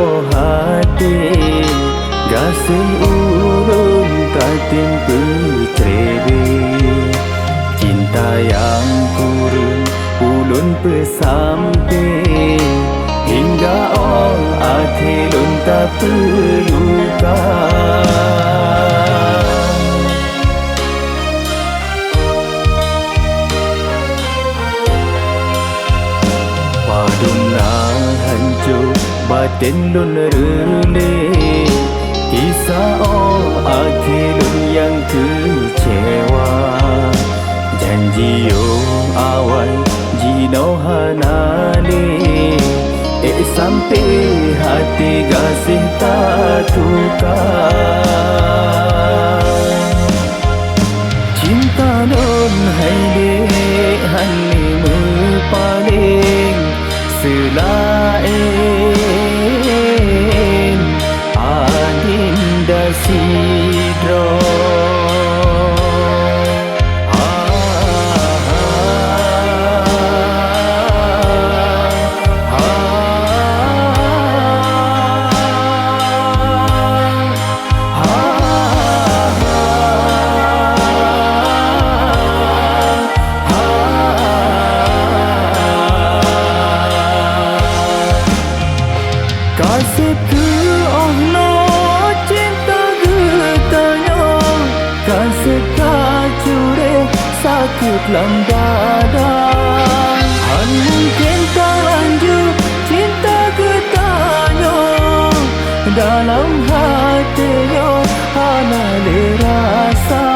boh hati gasih ulun katin putrebe cinta yang kurun ulun pesampe hingga all akhirun tak pelukan padumna hancur batin lun rele kisah all akhirun yang kecewa janji yo awal jino hanane sampai hati gasih tak tukar cinta non hai dek hani paling selain adinda sidro kasih ku Allah cinta getanya kasih kacure sakit lam dada han mungkin tak lanjut cinta getanya dalam hatinya hana le rasa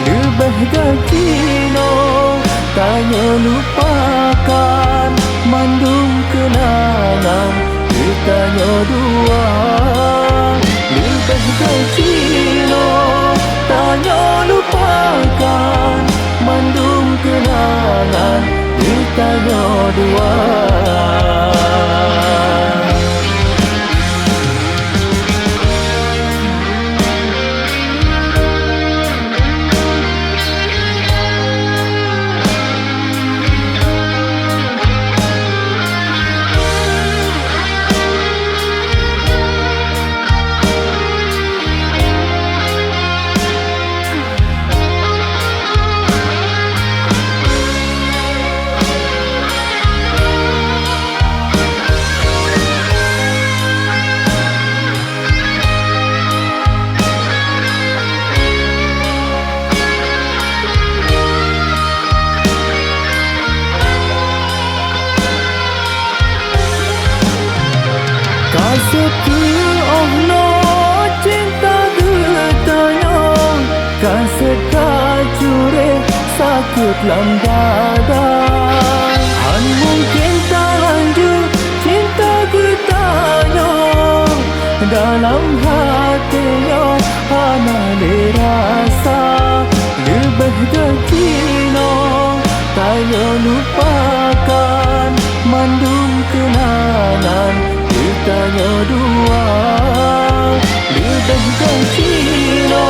lebih gacino tanya lupakan mandung kenangan tanya dua lebih kecilo tanya lupakan mandung kenangan tanya dua kasih ku Allah cinta getanya kasih kacure sakit lam dada han mungkin tak lanjut cinta getanya dalam hatinya hana le rasa lebih gacino tanya lupakan mandung kenangan tanya dua lebih kecilo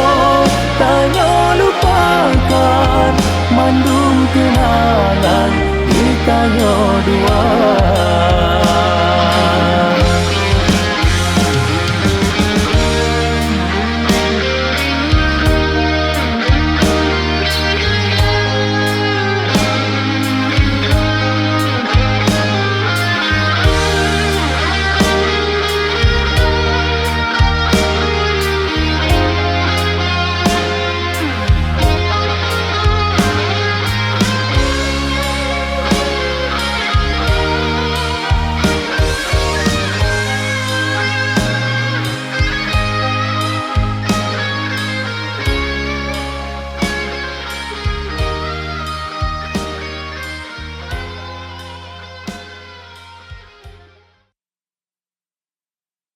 tanya lupakan mandung kenangan tanya dua